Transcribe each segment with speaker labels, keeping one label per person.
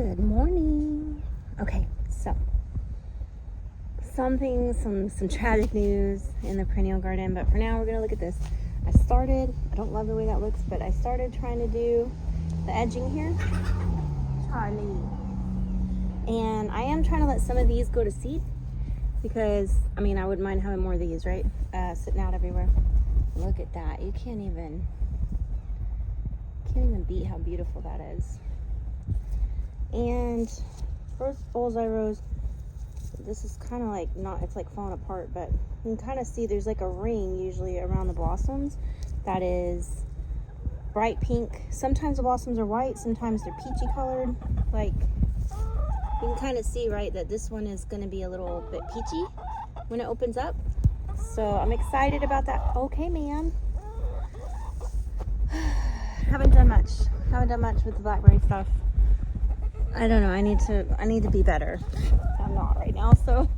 Speaker 1: Good morning. Okay, so some tragic news in the perennial garden, but for now we're gonna look at this. I don't love the way that looks, but I started trying to do the edging here. Charlie. And I am trying to let some of these go to seed because, I mean, I wouldn't mind having more of these, right? Sitting out everywhere. Look at that. You can't even beat how beautiful that is. And first bullseye rose, this is kind of like it's like falling apart, but you can kind of see there's like a ring usually around the blossoms that is bright pink. Sometimes the blossoms are white, sometimes they're peachy colored. Like, you can kind of see, right, that this one is going to be a little bit peachy when it opens up. So I'm excited about that. Okay, ma'am. Haven't done much with the blackberry stuff. I don't know, I need to be better. I'm not right now. So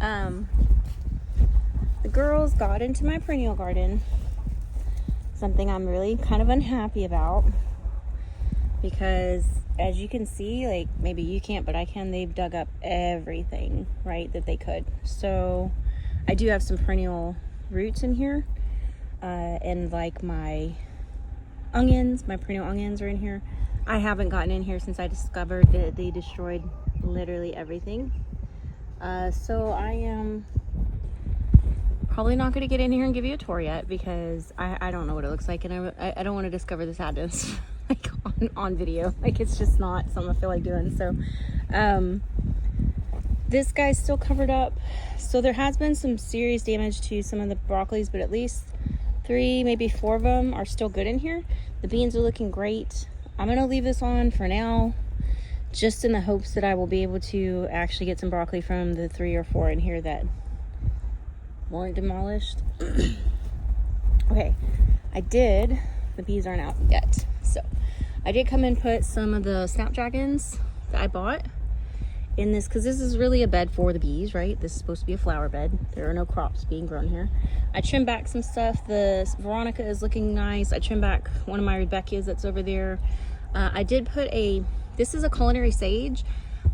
Speaker 1: the girls got into my perennial garden, something I'm really kind of unhappy about, because as you can see, like, maybe you can't, but I can, they've dug up everything, right, that they could. So I do have some perennial roots in here, and like my perennial onions are in here. I haven't gotten in here since I discovered that they destroyed literally everything. So I am probably not going to get in here and give you a tour yet, because I don't know what it looks like, and I don't want to discover the sadness like on video. Like, it's just not something I feel like doing. So this guy's still covered up. So there has been some serious damage to some of the broccolis, but at least 3, maybe 4 of them are still good in here. The beans are looking great. I'm gonna leave this on for now, just in the hopes that I will be able to actually get some broccoli from the 3 or 4 in here that weren't demolished. Okay, the bees aren't out yet. So I did come and put some of the snapdragons that I bought in this, because this is really a bed for the bees, right? This is supposed to be a flower bed. There are no crops being grown here. I trimmed back some stuff. The Veronica is looking nice. I trimmed back one of my Rebecca's that's over there. I did put this is a culinary sage,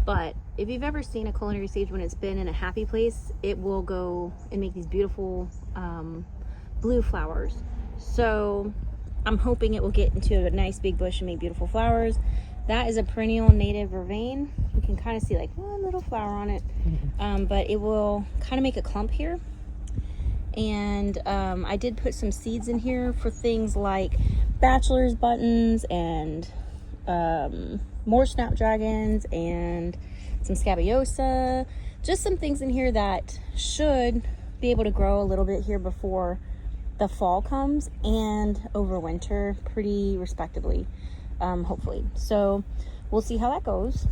Speaker 1: but if you've ever seen a culinary sage when it's been in a happy place, it will go and make these beautiful blue flowers. So I'm hoping it will get into a nice big bush and make beautiful flowers. That is a perennial native vervain. You can kind of see like one little flower on it, but it will kind of make a clump here. And I did put some seeds in here for things like bachelor's buttons and more snapdragons and some scabiosa. Just some things in here that should be able to grow a little bit here before the fall comes and over winter pretty respectably, hopefully. So we'll see how that goes.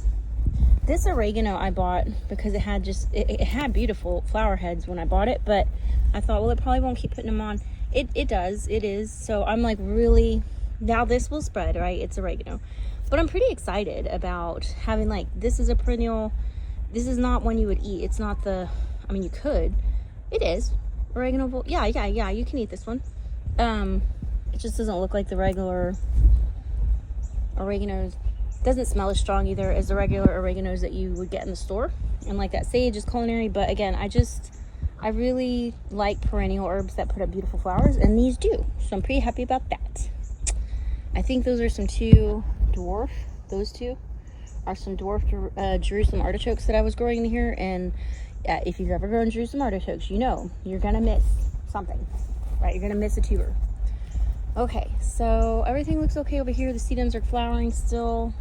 Speaker 1: This oregano I bought because it had beautiful flower heads when I bought it, but I thought, well, it probably won't keep putting them on. It is. So I'm like, really, now this will spread, right? It's oregano. But I'm pretty excited about having, like, this is a perennial. This is not one you would eat. It's not you could. It is. Oregano, yeah, you can eat this one. It just doesn't look like the regular oreganos. Doesn't smell as strong either as the regular oreganos that you would get in the store. And like that sage is culinary, but again, I really like perennial herbs that put up beautiful flowers, and these do. So I'm pretty happy about that. I think those are some those two are some dwarf Jerusalem artichokes that I was growing in here. And if you've ever grown Jerusalem artichokes, you know you're gonna miss something, right? You're gonna miss a tuber. Okay, so everything looks okay over here. The sedums are flowering still.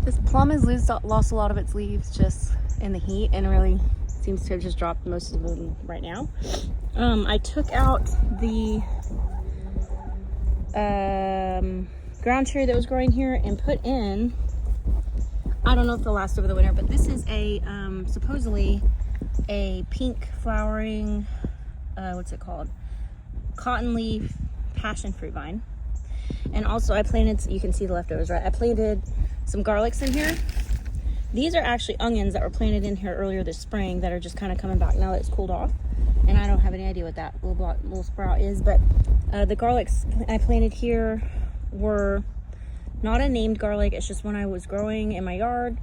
Speaker 1: This plum has lost a lot of its leaves just in the heat, and really seems to have just dropped most of them right now. I took out the ground cherry that was growing here and put in, I don't know if they'll last over the winter, but this is a supposedly a pink flowering, what's it called? Cotton leaf passion fruit vine. And also I planted, you can see the leftovers, right? I planted some garlics in here. These are actually onions that were planted in here earlier this spring that are just kind of coming back now that it's cooled off. And I don't have any idea what that little sprout is, but the garlics I planted here were Not a named garlic, it's just one I was growing in my yard.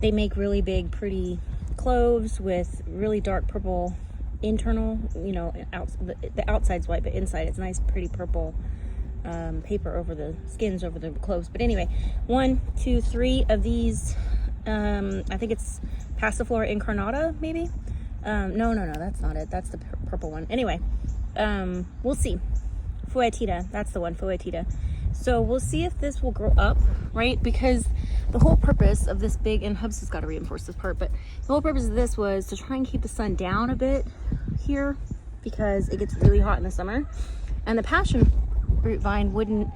Speaker 1: They make really big, pretty cloves with really dark purple internal, you know, the outside's white, but inside it's nice, pretty purple paper over the skins, over the cloves. But anyway, 1, 2, 3 of these. I think it's Passiflora incarnata, maybe. No, that's not it. That's the purple one. Anyway, we'll see. Fuetita, that's the one, Fuetita. So we'll see if this will grow up, right? Because the whole purpose of this big, and Hubs has got to reinforce this part, but the whole purpose of this was to try and keep the sun down a bit here because it gets really hot in the summer. And the passion fruit vine wouldn't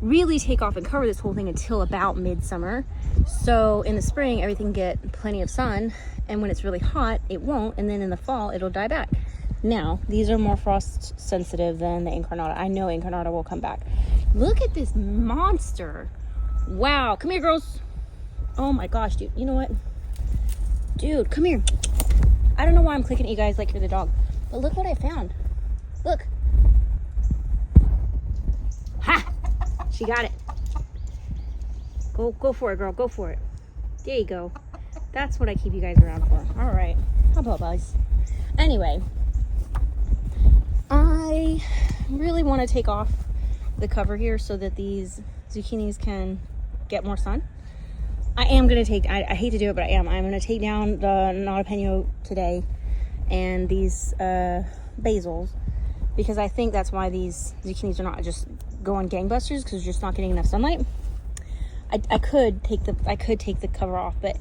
Speaker 1: really take off and cover this whole thing until about midsummer. So in the spring, everything get plenty of sun, and when it's really hot, it won't, and then in the fall, it'll die back. Now, these are more frost sensitive than the incarnata. I know incarnata will come back. Look at this monster. Wow, come here, girls. Oh my gosh, dude, you know what? Dude, come here. I don't know why I'm clicking at you guys like you're the dog, but look what I found. Look. Ha! She got it. Go for it, girl. Go for it. There you go. That's what I keep you guys around for. All right. How about guys? Anyway, I really want to take off the cover here so that these zucchinis can get more sun. I am going to take, I hate to do it, but I'm going to take down the jalapeno today and these basils, because I think that's why these zucchinis are not just going gangbusters, because they're just not getting enough sunlight. I could take the cover off, but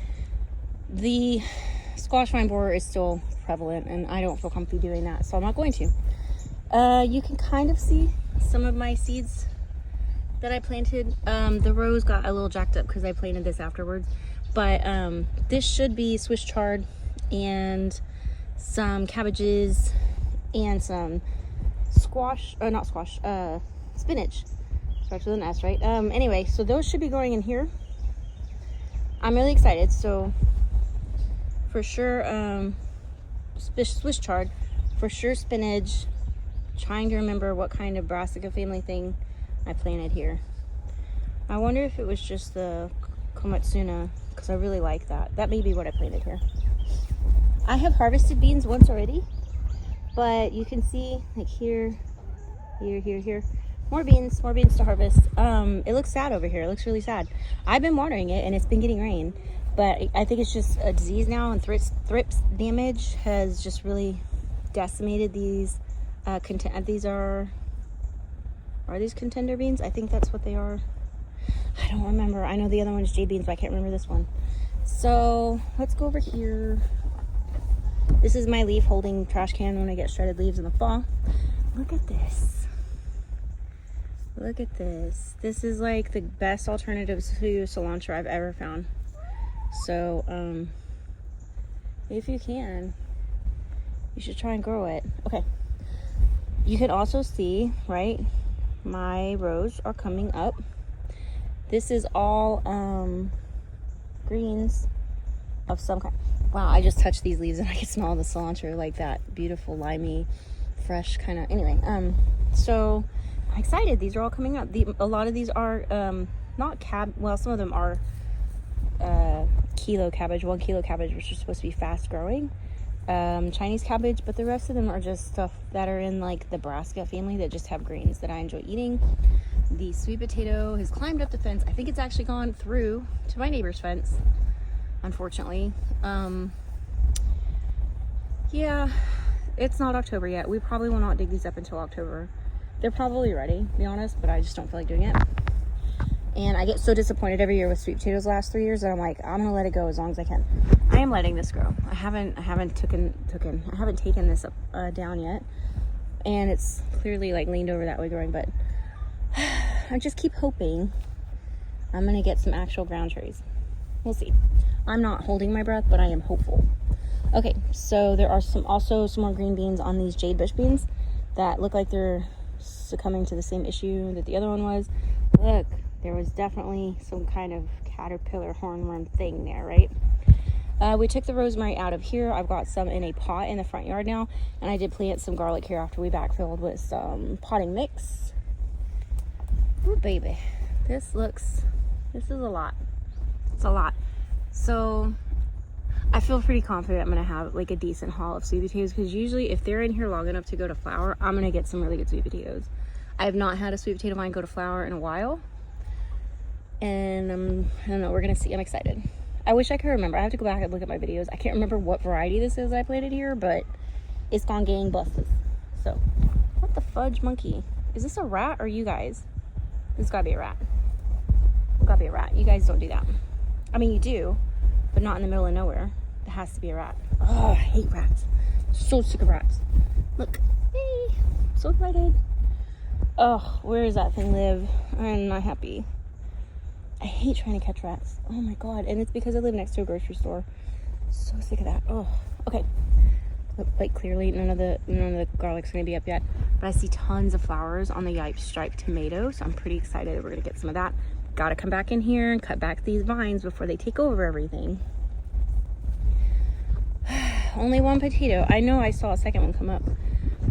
Speaker 1: the squash vine borer is still prevalent and I don't feel comfy doing that, so I'm not going to. You can kind of see some of my seeds that I planted. The rows got a little jacked up because I planted this afterwards, but this should be Swiss chard and some cabbages and some spinach. Starts with an S, right? Anyway, so those should be going in here. I'm really excited. So for sure, Swiss chard, for sure spinach. Trying to remember what kind of brassica family thing I planted here. I wonder if it was just the komatsuna, because I really like that. That may be what I planted here. I have harvested beans once already, but you can see like here. More beans to harvest. It looks sad over here. It looks really sad. I've been watering it and it's been getting rain, but I think it's just a disease now, and thrips damage has just really decimated these. These are these contender beans? I think that's what they are. I don't remember. I know the other one is J beans, but I can't remember this one. So let's go over here. This is my leaf holding trash can when I get shredded leaves in the fall. Look at this. Look at this. This is like the best alternative to cilantro I've ever found. So, if you can, you should try and grow it. Okay. You can also see, right, my rows are coming up. This is all greens of some kind. Wow, I just touched these leaves and I can smell the cilantro, like that beautiful limey, fresh kind of. Anyway, so I'm excited. These are all coming up. A lot of these are not well, some of them are kilo cabbage, 1 kilo cabbage, which is supposed to be fast growing. Chinese cabbage, but the rest of them are just stuff that are in like the brassica family that just have greens that I enjoy eating. The sweet potato has climbed up the fence. I think it's actually gone through to my neighbor's fence, unfortunately. Yeah, it's not October yet. We probably will not dig these up until October. They're probably ready, to be honest, but I just don't feel like doing it. And I get so disappointed every year with sweet potatoes the last 3 years that I'm like, I'm gonna let it go as long as I can. I am letting this grow. I haven't taken this up, down yet, and it's clearly like leaned over that way growing. But I just keep hoping I'm gonna get some actual ground cherries. We'll see. I'm not holding my breath, but I am hopeful. Okay, so there are also some more green beans on these jade bush beans that look like they're succumbing to the same issue that the other one was. Look. There was definitely some kind of caterpillar hornworm thing there, right? We took the rosemary out of here. I've got some in a pot in the front yard now, and I did plant some garlic here after we backfilled with some potting mix. Ooh, baby. This is a lot. It's a lot. So I feel pretty confident I'm gonna have like a decent haul of sweet potatoes, because usually if they're in here long enough to go to flower, I'm gonna get some really good sweet potatoes. I have not had a sweet potato vine go to flower in a while, and I don't know, we're gonna see. I'm excited. I wish I could remember. I have to go back and look at my videos. I can't remember what variety this is I planted here, but it's gone gangbusters. So what the fudge monkey? Is this a rat or you guys? This has gotta be a rat. It's gotta be a rat. You guys don't do that. I mean, you do, but not in the middle of nowhere. It has to be a rat. Oh, I hate rats. So sick of rats. Look, hey, so excited. Oh, where does that thing live? I'm not happy. I hate trying to catch rats. Oh my god, and it's because I live next to a grocery store. So sick of that. Oh, okay. Like clearly none of the garlic's gonna be up yet, but I see tons of flowers on the Yipe striped tomato, so I'm pretty excited we're gonna get some of that. Gotta come back in here and cut back these vines before they take over everything. Only one potato. I know I saw a second one come up,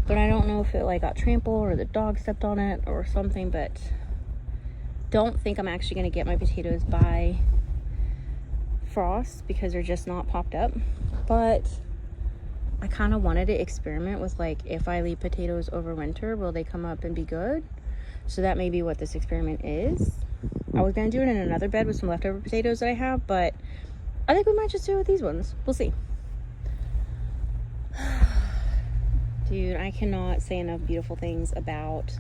Speaker 1: but I don't know if it like got trampled or the dog stepped on it or something, but don't think I'm actually gonna get my potatoes by frost because they're just not popped up. But I kind of wanted to experiment with like, if I leave potatoes over winter, will they come up and be good? So that may be what this experiment is. I was gonna do it in another bed with some leftover potatoes that I have, but I think we might just do it with these ones. We'll see. Dude, I cannot say enough beautiful things about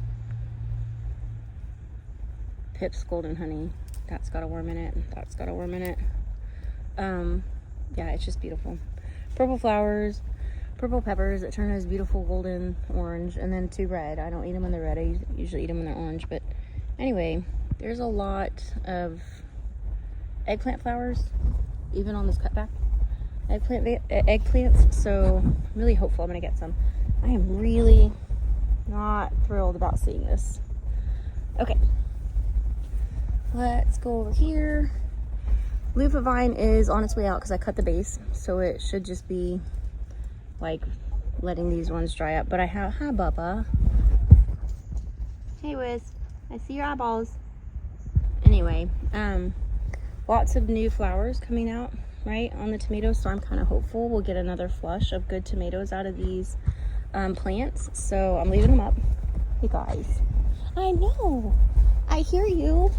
Speaker 1: Pip's Golden Honey. That's got a worm in it. That's got a worm in it. Yeah, it's just beautiful. Purple flowers, purple peppers that turn this beautiful golden orange, and then 2 red. I don't eat them when they're red. I usually eat them when they're orange. But anyway, there's a lot of eggplant flowers, even on this cutback. Eggplants. So I'm really hopeful I'm gonna get some. I am really not thrilled about seeing this. Okay, let's go over here. Loofah vine is on its way out because I cut the base, so it should just be like letting these ones dry up. But I have, hi Bubba. Hey Wiz, I see your eyeballs. Anyway, lots of new flowers coming out, right, on the tomatoes, so I'm kind of hopeful we'll get another flush of good tomatoes out of these plants. So I'm leaving them up. Hey guys, I know, I hear you.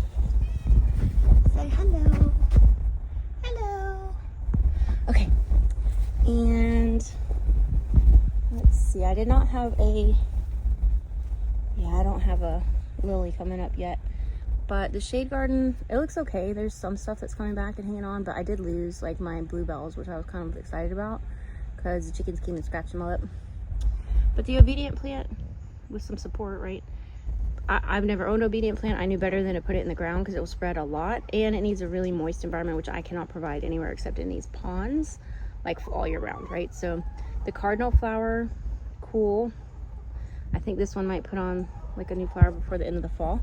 Speaker 1: Say hello. Hello. Okay, and let's see, I don't have a lily coming up yet, but the shade garden, it looks okay. There's some stuff that's coming back and hanging on, but I did lose like my bluebells, which I was kind of excited about because the chickens came and scratched them all up. But the obedient plant with some support, right? I've never owned an obedient plant. I knew better than to put it in the ground because it will spread a lot, and it needs a really moist environment, which I cannot provide anywhere except in these ponds, like all year round, right? So the cardinal flower, cool. I think this one might put on like a new flower before the end of the fall.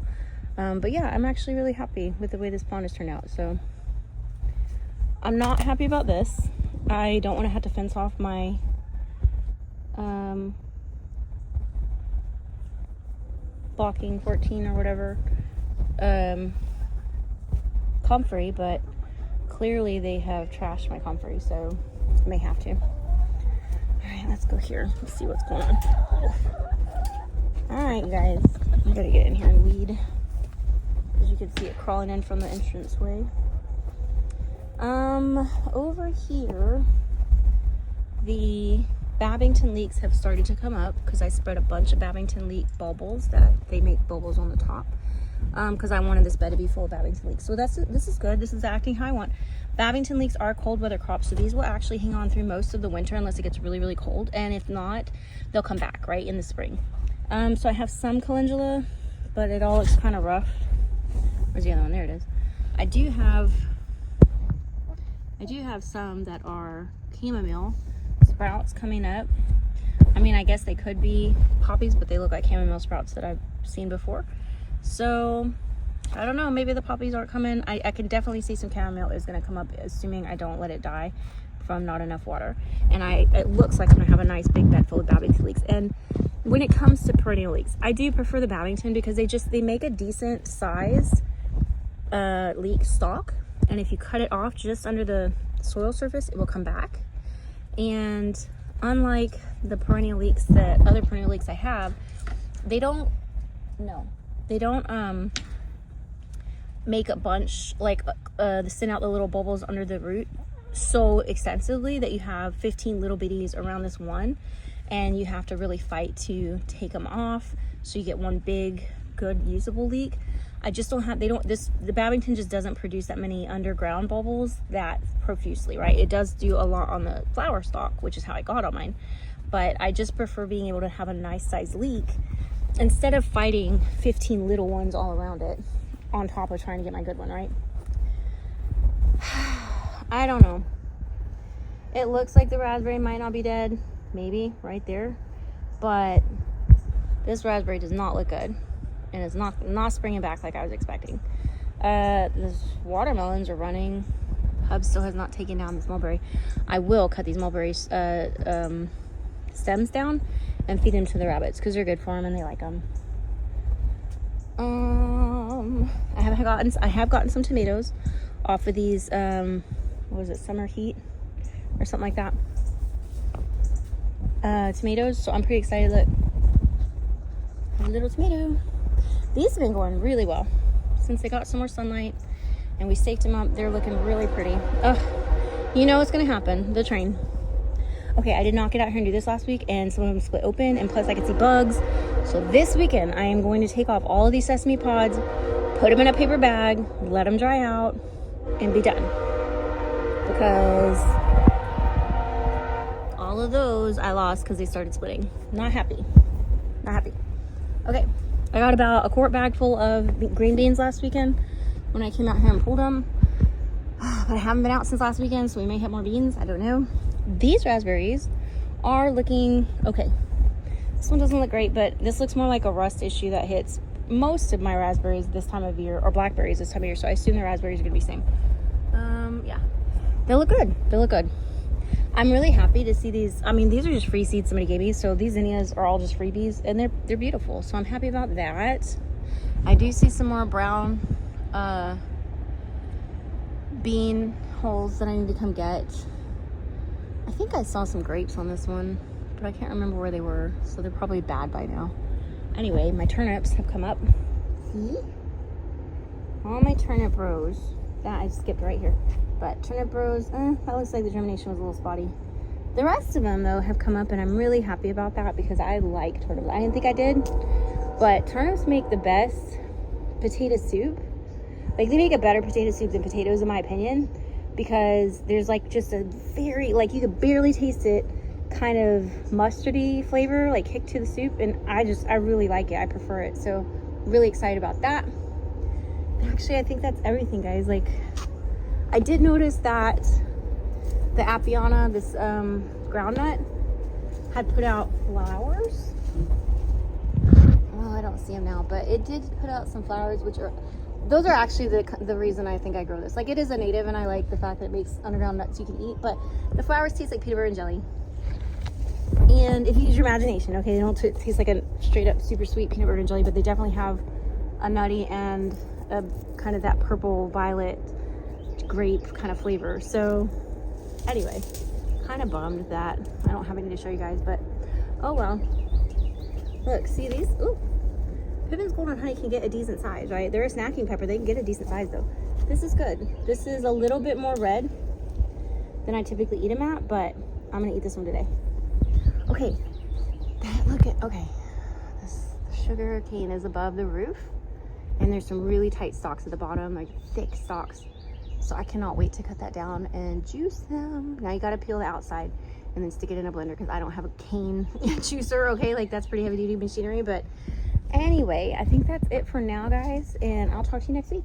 Speaker 1: But yeah, I'm actually really happy with the way this pond has turned out. So I'm not happy about this. I don't want to have to fence off my blocking 14 or whatever comfrey, but clearly they have trashed my comfrey, so I may have to. All right, let's go here. Let's see what's going on. All right, guys, I gotta get in here and weed. As you can see it crawling in from the entranceway. Over here, the Babington leeks have started to come up because I spread a bunch of Babington leek bulbils that they make bulbils on the top, because I wanted this bed to be full of Babington leeks. So this is good. This is acting how I want. Babington leeks are cold weather crops, so these will actually hang on through most of the winter unless it gets really, really cold, and if not, they'll come back right in the spring. So I have some calendula, but it all looks kind of rough. Where's the other one? There it is. I do have some that are chamomile sprouts coming up. I mean, I guess they could be poppies, but they look like chamomile sprouts that I've seen before. So I don't know, maybe the poppies aren't coming. I can definitely see some chamomile is going to come up, assuming I don't let it die from not enough water. And it looks like I'm going to have a nice big bed full of Babington leeks. And when it comes to perennial leeks, I do prefer the Babington because they make a decent size leek stalk, and if you cut it off just under the soil surface, it will come back. And unlike the perennial leeks that other perennial leeks I have, they don't make a bunch, like send out the little bubbles under the root so extensively that you have 15 little bitties around this one, and you have to really fight to take them off so you get one big good usable leek. I just don't have, the Babington just doesn't produce that many underground bubbles that profusely, right? It does do a lot on the flower stalk, which is how I got all mine. But I just prefer being able to have a nice size leek instead of fighting 15 little ones all around it on top of trying to get my good one, right? I don't know. It looks like the raspberry might not be dead. Maybe right there. But this raspberry does not look good. And it's not springing back like I was expecting. These watermelons are running. Hub still has not taken down this mulberry. I will cut these mulberry stems down and feed them to the rabbits because they're good for them and they like them. I have gotten some tomatoes off of these. What was it? Summer heat or something like that. Tomatoes. So I'm pretty excited. Look, a little tomato. These have been going really well since they got some more sunlight and we staked them up. They're looking really pretty. Ugh, you know what's gonna happen? The train. Okay, I did not get out here and do this last week, and some of them split open, and plus I could see bugs. So this weekend I am going to take off all of these sesame pods, put them in a paper bag, let them dry out, and be done. Because all of those I lost because they started splitting. Not happy. Not happy. Okay. I got about a quart bag full of green beans last weekend when I came out here and pulled them. But I haven't been out since last weekend, so we may have more beans. I don't know. These raspberries are looking okay. This one doesn't look great, but this looks more like a rust issue that hits most of my raspberries this time of year, or blackberries this time of year. So I assume the raspberries are going to be the same. Yeah. They look good. They look good. I'm really happy to see these. I mean, these are just free seeds somebody gave me. So these zinnias are all just freebies, and they're beautiful. So I'm happy about that. I do see some more brown bean holes that I need to come get. I think I saw some grapes on this one, but I can't remember where they were. So they're probably bad by now. Anyway, my turnips have come up. See? All my turnip rows. That I skipped right here. But turnip rows, that looks like the germination was a little spotty. The rest of them, though, have come up, and I'm really happy about that because I like turnips. I didn't think I did, but turnips make the best potato soup. Like, they make a better potato soup than potatoes, in my opinion, because there's, like, just a very, like, you could barely taste it, kind of mustardy flavor, like, kick to the soup, and I really like it. I prefer it, so really excited about that. Actually, I think that's everything, guys. Like, I did notice that the Apiana, this groundnut, had put out flowers. Well, I don't see them now, but it did put out some flowers, those are actually the reason I think I grow this. Like, it is a native, and I like the fact that it makes underground nuts you can eat, but the flowers taste like peanut butter and jelly. And if you use your imagination, okay, they don't taste like a straight up super sweet peanut butter and jelly, but they definitely have a nutty and a kind of that purple violet grape kind of flavor. So anyway, kind of bummed that I don't have any to show you guys, but oh well. Look, see these? Ooh, Pippin's Golden Honey can get a decent size, right? They're a snacking pepper. They can get a decent size though. This is good. This is a little bit more red than I typically eat them at, but I'm gonna eat this one today. Okay, okay, the sugar cane is above the roof, and there's some really tight stalks at the bottom, like thick stalks. So I cannot wait to cut that down and juice them. Now you gotta peel the outside and then stick it in a blender because I don't have a cane juicer, okay? Like, that's pretty heavy duty machinery, but anyway, I think that's it for now, guys, and I'll talk to you next week.